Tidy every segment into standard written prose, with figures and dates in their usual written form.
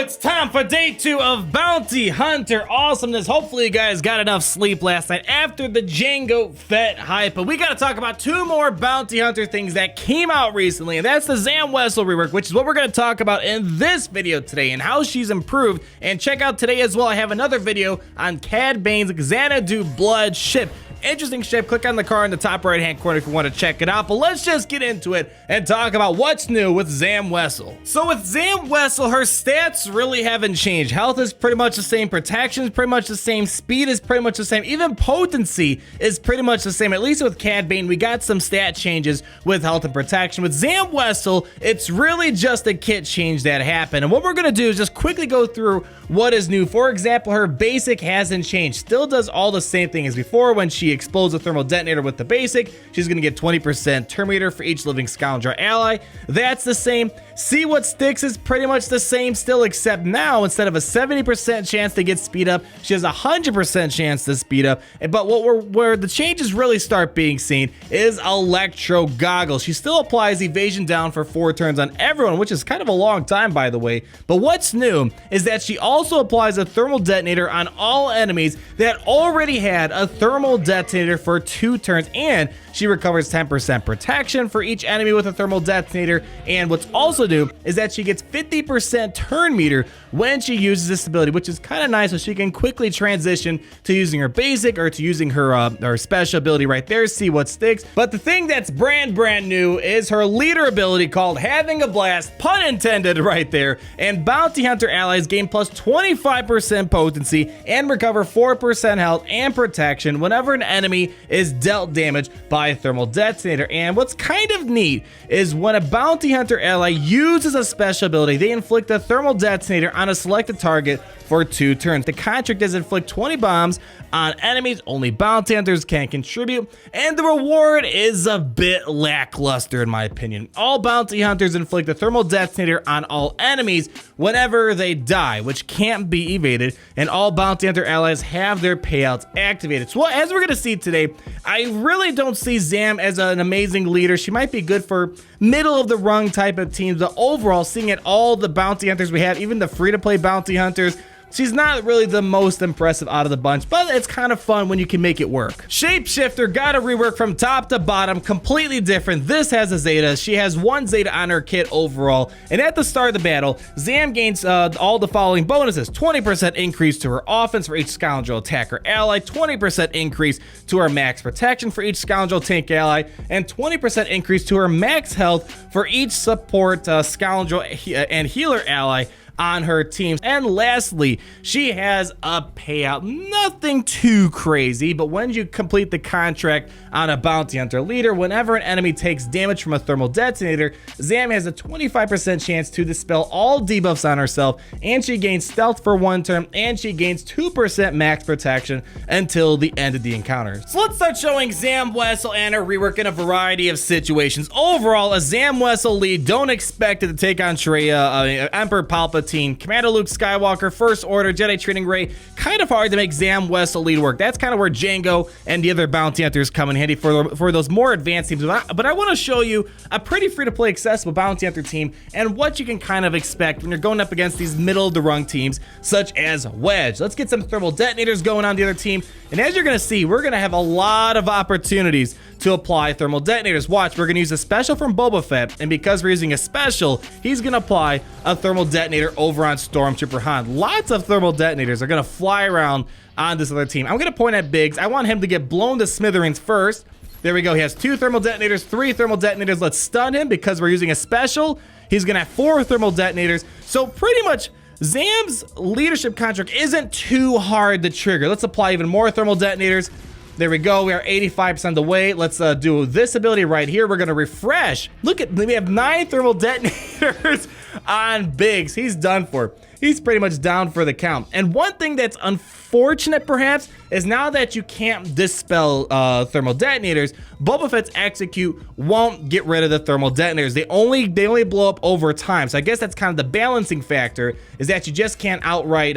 it's time for day 2 of Bounty Hunter Awesomeness. Hopefully you guys got enough sleep last night after the Jango Fett hype. But we gotta talk about 2 more Bounty Hunter things that came out recently, and that's the Zam Wesell Rework, which is what we're gonna talk about in this video today and how she's improved. And check out today as well, I have another video on Cad Bane's Xanadu Blood ship. Interesting ship. Click on the card in the top right hand corner if you want to check it out. But let's just get into it and talk about what's new with Zam Wesell. So with Zam Wesell, her stats really haven't changed. Health is pretty much the same, protection is pretty much the same, speed is pretty much the same, even potency is pretty much the same. At least with Cad Bane, we got some stat changes with health and protection. With Zam Wesell, it's really just a kit change that happened. And what we're gonna do is just quickly go through what is new. For example, her basic hasn't changed, still does all the same thing as before. When she explodes a thermal detonator with the basic, she's gonna get 20% Terminator for each living scoundrel ally. That's the same. See what sticks is pretty much the same still, except now instead of a 70% chance to get speed up, she has a 100% chance to speed up. But where the changes really start being seen is electro goggles. She still applies evasion down for 4 turns on everyone, which is kind of a long time, by the way. But what's new is that she also applies a thermal detonator on all enemies that already had a thermal detonator for 2 turns, and she recovers 10% protection for each enemy with a thermal detonator. And what's also new is that she gets 50% turn meter when she uses this ability, which is kind of nice, so she can quickly transition to using her basic or to using her special ability right there. See what sticks. But the thing that's brand new is her leader ability called Having a Blast, pun intended right there. And Bounty Hunter allies gain plus 25% potency and recover 4% health and protection whenever an enemy is dealt damage by a thermal detonator. And what's kind of neat is when a Bounty Hunter ally uses a special ability, they inflict a thermal detonator on a selected target for 2 turns. The contract does inflict 20 bombs on enemies. Only Bounty Hunters can contribute, and the reward is a bit lackluster in my opinion. All Bounty Hunters inflict a thermal detonator on all enemies whenever they die, which can't be evaded, and all Bounty Hunter allies have their payouts activated. So as we're gonna see today, I really don't see Zam as an amazing leader. She might be good for middle of the rung type of teams, but overall, seeing at all the Bounty Hunters we have, even the free-to-play Bounty Hunters, she's not really the most impressive out of the bunch, but it's kind of fun when you can make it work. Shapeshifter got a rework from top to bottom, completely different. This has a Zeta. She has 1 Zeta on her kit overall. And at the start of the battle, Zam gains all the following bonuses: 20% increase to her offense for each scoundrel attacker ally, 20% increase to her max protection for each scoundrel tank ally, and 20% increase to her max health for each support scoundrel and healer ally on her team. And lastly, she has a payout, nothing too crazy, but when you complete the contract on a Bounty Hunter leader, whenever an enemy takes damage from a thermal detonator, Zam has a 25% chance to dispel all debuffs on herself, and she gains stealth for 1 turn, and she gains 2% max protection until the end of the encounter. So let's start showing Zam Wesell and her rework in a variety of situations. Overall, a Zam Wesell lead, don't expect it to take on Traya, Emperor Palpatine, Commander Luke Skywalker, First Order, Jedi Training Rey. Kind of hard to make Zam Wesell lead work. That's kind of where Jango and the other Bounty Hunters come in handy for those more advanced teams. But I want to show you a pretty free-to-play accessible Bounty Hunter team and what you can kind of expect when you're going up against these middle-of-the-rung teams such as Wedge. Let's get some thermal detonators going on the other team. And as you're going to see, we're going to have a lot of opportunities to apply thermal detonators. Watch, we're going to use a special from Boba Fett, and because we're using a special, he's going to apply a thermal detonator over on Stormtrooper Han. Lots of thermal detonators are going to fly around on this other team. I'm going to point at Biggs. I want him to get blown to smithereens first. There we go. He has 2 thermal detonators, 3 thermal detonators. Let's stun him because we're using a special. He's going to have 4 thermal detonators. So pretty much Zam's leadership contract isn't too hard to trigger. Let's apply even more thermal detonators. There we go. We are 85% of the way. Let's do this ability right here. We're going to refresh. Look at, we have 9 thermal detonators on Biggs. He's done for. He's pretty much down for the count. And one thing that's unfortunate perhaps is now that you can't dispel thermal detonators, Boba Fett's execute won't get rid of the thermal detonators. They only blow up over time. So I guess that's kind of the balancing factor, is that you just can't outright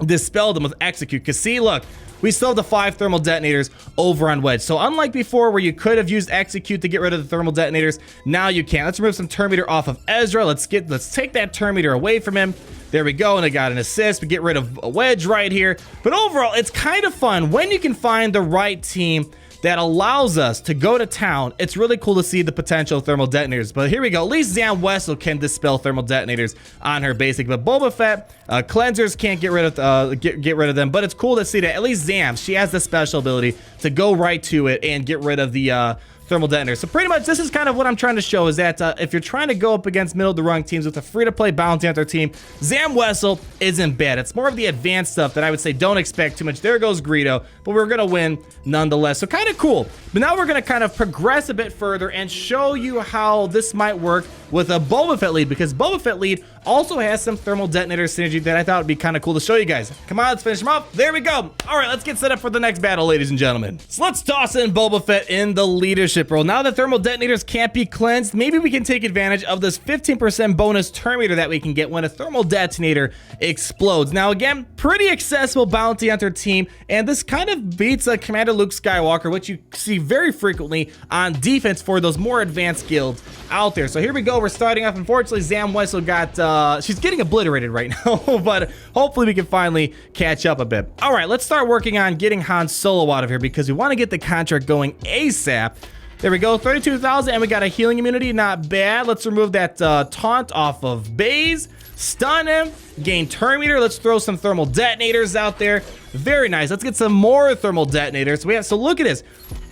dispel them with execute. Because see, look, we still have the 5 thermal detonators over on Wedge. So unlike before where you could have used execute to get rid of the thermal detonators, now you can't. Let's remove some turn meter off of Ezra. Let's take that turn meter away from him. There we go, and I got an assist. We get rid of a wedge right here. But overall, it's kind of fun when you can find the right team that allows us to go to town. It's really cool to see the potential thermal detonators. But here we go. At least Zam Wesell can dispel thermal detonators on her basic. But Boba Fett, cleansers can't get rid of get rid of them. But it's cool to see that at least Zam, she has the special ability to go right to it and get rid of the thermal detonators. So pretty much this is kind of what I'm trying to show, is that if you're trying to go up against middle of the rung teams with a free-to-play bounty hunter team, Zam Wesell isn't bad. It's more of the advanced stuff that I would say don't expect too much. There goes Greedo, but we're gonna win nonetheless. So kind of cool. But now we're gonna kind of progress a bit further and show you how this might work with a Boba Fett lead, because Boba Fett lead also has some thermal detonator synergy that I thought would be kind of cool to show you guys. Come on, let's finish them off. There we go. All right, let's get set up for the next battle, ladies and gentlemen. So let's toss in Boba Fett in the leadership role. Now that thermal detonators can't be cleansed, maybe we can take advantage of this 15% bonus turn meter that we can get when a thermal detonator explodes. Now again, pretty accessible bounty hunter team, and this kind of beats Commander Luke Skywalker, which you see very frequently on defense for those more advanced guilds out there. So here we go. We're starting off. Unfortunately, Zam Wesell got she's getting obliterated right now, but hopefully we can finally catch up a bit. All right, let's start working on getting Han Solo out of here, because we want to get the contract going ASAP. There we go, 32,000, and we got a healing immunity, not bad. Let's remove that taunt off of Baze, stun him, gain turn meter. Let's throw some thermal detonators out there. Very nice. Let's get some more thermal detonators. So look at this.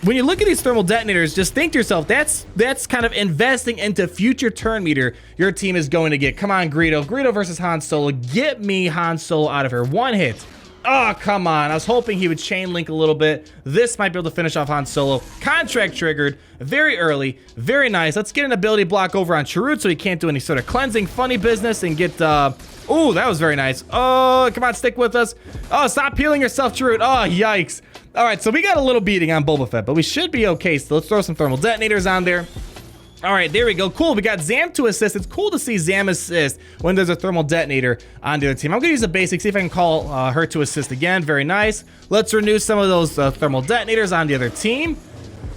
When you look at these thermal detonators, just think to yourself, that's kind of investing into future turn meter your team is going to get. Come on, Greedo versus Han Solo. Get me Han Solo out of here. One hit. Oh, come on. I was hoping he would chain link a little bit. This might be able to finish off Han Solo. Contract triggered very early. Very nice. Let's get an ability block over on Chirrut so he can't do any sort of cleansing funny business and get oh, that was very nice. Oh, come on, stick with us. Oh, stop healing yourself, Chirrut. Oh, yikes. All right, so we got a little beating on Boba Fett, but we should be okay. So let's throw some thermal detonators on there. All right, there we go. Cool. We got Zam to assist. It's cool to see Zam assist when there's a thermal detonator on the other team. I'm going to use a basic, see if I can call her to assist again. Very nice. Let's renew some of those thermal detonators on the other team.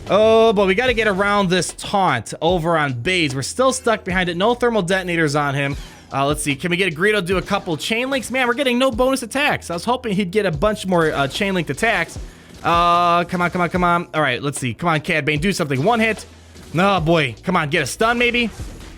Oh, but we got to get around this taunt over on Baze. We're still stuck behind it. No thermal detonators on him. Let's see. Can we get a Greedo to do a couple chain links? Man, we're getting no bonus attacks. I was hoping he'd get a bunch more chain linked attacks. Come on, come on, come on. All right, let's see. Come on, Cad Bane, do something. One hit. Oh, boy. Come on, get a stun, maybe?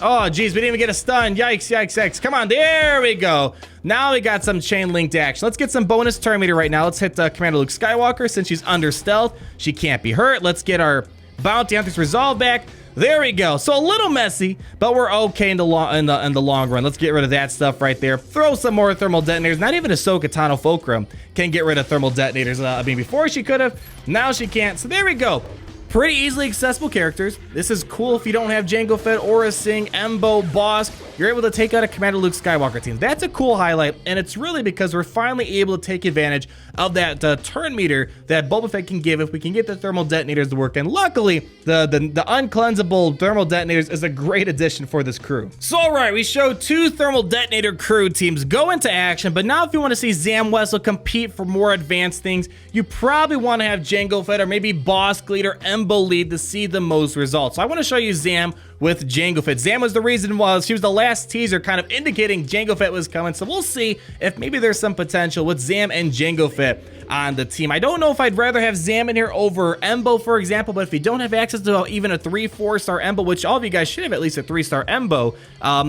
Oh, geez, we didn't even get a stun. Yikes, yikes, yikes. Come on, there we go. Now we got some chain linked action. Let's get some bonus turn meter right now. Let's hit Commander Luke Skywalker. Since she's under stealth, she can't be hurt. Let's get our bounty hunter's resolve back. There we go. So a little messy, but we're okay in the long run. Let's get rid of that stuff right there. Throw some more thermal detonators. Not even Ahsoka Tano Fulcrum can get rid of thermal detonators. I mean, before she could have, now she can't. So there we go. Pretty easily accessible characters. This is cool if you don't have Jango Fett, Aura Singh, Embo, Bosk. You're able to take out a Commander Luke Skywalker team. That's a cool highlight, and it's really because we're finally able to take advantage of that turn meter that Boba Fett can give if we can get the thermal detonators to work. And luckily, the uncleansable thermal detonators is a great addition for this crew. So all right, we showed two thermal detonator crew teams go into action, but now if you want to see Zam Wesell compete for more advanced things, you probably want to have Jango Fett or maybe Bosk lead or Embo lead to see the most results. So I want to show you Zam with Jango Fett. Zam was the reason she was the last teaser kind of indicating Jango Fett was coming. So we'll see if maybe there's some potential with Zam and Jango Fett on the team. I don't know if I'd rather have Zam in here over Embo, for example, but if you don't have access to even a 3-4 star Embo, which all of you guys should have at least a 3-star Embo,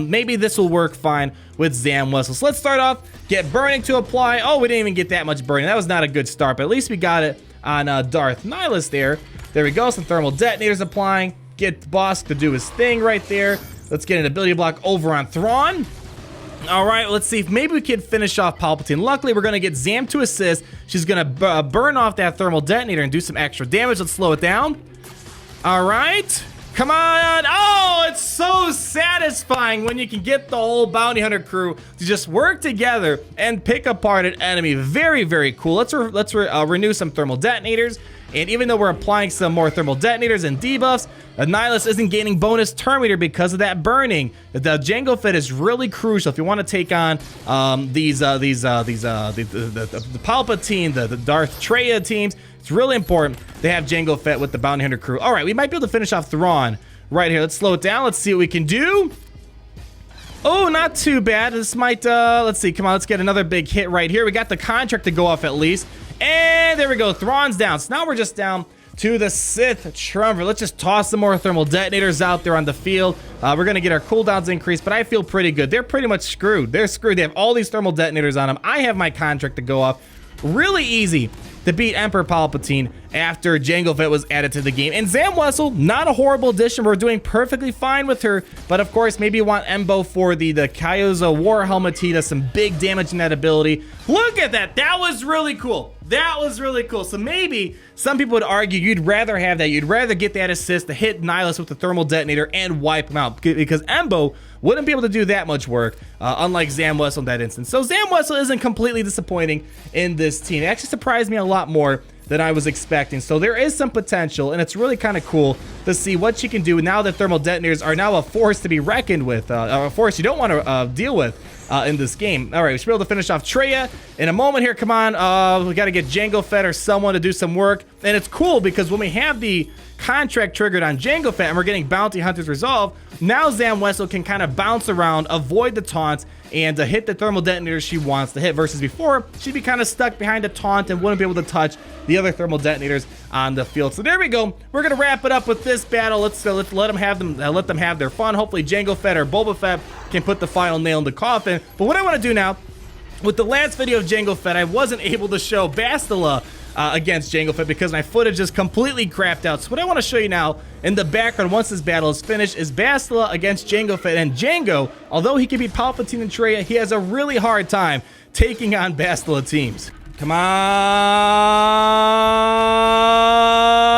maybe this will work fine with Zam Wesell. So let's start off, get burning to apply. Oh, we didn't even get that much burning. That was not a good start, but at least we got it on Darth Nihilus there. There we go, some thermal detonators applying. Get Bosk to do his thing right there. Let's get an ability block over on Thrawn. All right, let's see if maybe we can finish off Palpatine. Luckily, we're going to get Zam to assist. She's going to burn off that thermal detonator and do some extra damage. Let's slow it down. All right. Come on. Oh, it's so satisfying when you can get the whole bounty hunter crew to just work together and pick apart an enemy. Very, very cool. Let's renew some thermal detonators. And even though we're applying some more thermal detonators and debuffs, Nihilus isn't gaining bonus turn meter because of that burning. The Jango Fett is really crucial if you want to take on the Palpatine, the Darth Treya teams. It's really important they have Jango Fett with the bounty hunter crew. All right, we might be able to finish off Thrawn right here. Let's slow it down. Let's see what we can do. Oh, not too bad. This might, let's see. Come on, let's get another big hit right here. We got the contract to go off at least. And there we go. Thrawn's down. So now we're just down to the Sith Trumper. Let's just toss some more thermal detonators out there on the field. We're going to get our cooldowns increased, but I feel pretty good. They're pretty much screwed. They're screwed. They have all these thermal detonators on them. I have my contract to go off. Really easy to beat Emperor Palpatine after Jango Fett was added to the game. And Zam Wesell, not a horrible addition. We're doing perfectly fine with her. But of course, maybe you want Embo for the Kyoza War Helmet. He does some big damage in that ability. Look at that. That was really cool. That was really cool. So maybe some people would argue you'd rather have that. You'd rather get that assist to hit Nihilus with the thermal detonator and wipe him out, because Embo wouldn't be able to do that much work, unlike Zam Wesell in that instance. So Zam Wesell isn't completely disappointing in this team. It actually surprised me a lot more than I was expecting. So there is some potential, and it's really kind of cool to see what she can do now that thermal detonators are now a force to be reckoned with, a force you don't want to deal with in this game. All right, we should be able to finish off Traya in a moment here. Come on, we got to get Jango Fett or someone to do some work. And it's cool because when we have the contract triggered on Jango Fett and we're getting Bounty Hunters resolved, now Zam Wesell can kind of bounce around, avoid the taunts, and hit the thermal detonators she wants to hit, versus before she'd be kind of stuck behind a taunt and wouldn't be able to touch the other thermal detonators on the field. So there we go. We're gonna wrap it up with this battle. Let's let them have their fun. Hopefully Jango Fett or Boba Fett can put the final nail in the coffin. But what I want to do now, with the last video of Jango Fett, I wasn't able to show Bastila against Jango Fett because my footage is completely crapped out. So what I want to show you now in the background, once this battle is finished, is Bastila against Jango Fett. And Jango, although he can beat Palpatine and Traya, he has a really hard time taking on Bastila teams. Come on!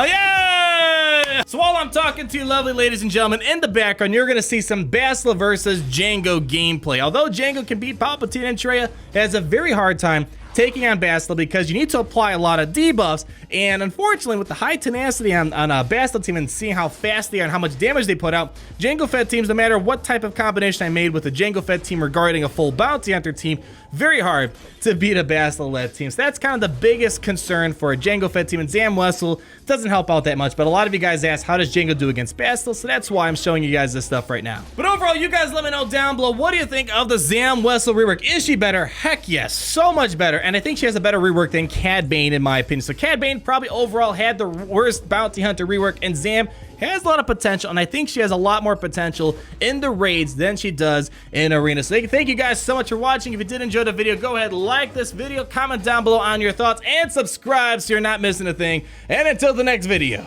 Yeah! So while I'm talking to you lovely ladies and gentlemen, in the background, you're going to see some Bastila versus Jango gameplay. Although Jango can beat Palpatine and Traya, he has a very hard time taking on Bastila because you need to apply a lot of debuffs, and unfortunately with the high tenacity on a Bastila team and seeing how fast they are and how much damage they put out, Jango Fett teams, no matter what type of combination I made with the Jango Fett team regarding a full Bounty Hunter team, very hard to beat a Bastila-led team. So that's kind of the biggest concern for a Jango Fett team, and Zam Wesell doesn't help out that much, but a lot of you guys ask, how does Jango do against Bastila? So that's why I'm showing you guys this stuff right now. But overall, you guys let me know down below, what do you think of the Zam Wesell rework? Is she better? Heck yes, so much better. And I think she has a better rework than Cad Bane in my opinion. So Cad Bane probably overall had the worst Bounty Hunter rework, and Zam has a lot of potential, and I think she has a lot more potential in the raids than she does in Arena. So thank you guys so much for watching. If you did enjoy the video, go ahead, like this video, comment down below on your thoughts, and subscribe so you're not missing a thing. And until the next video.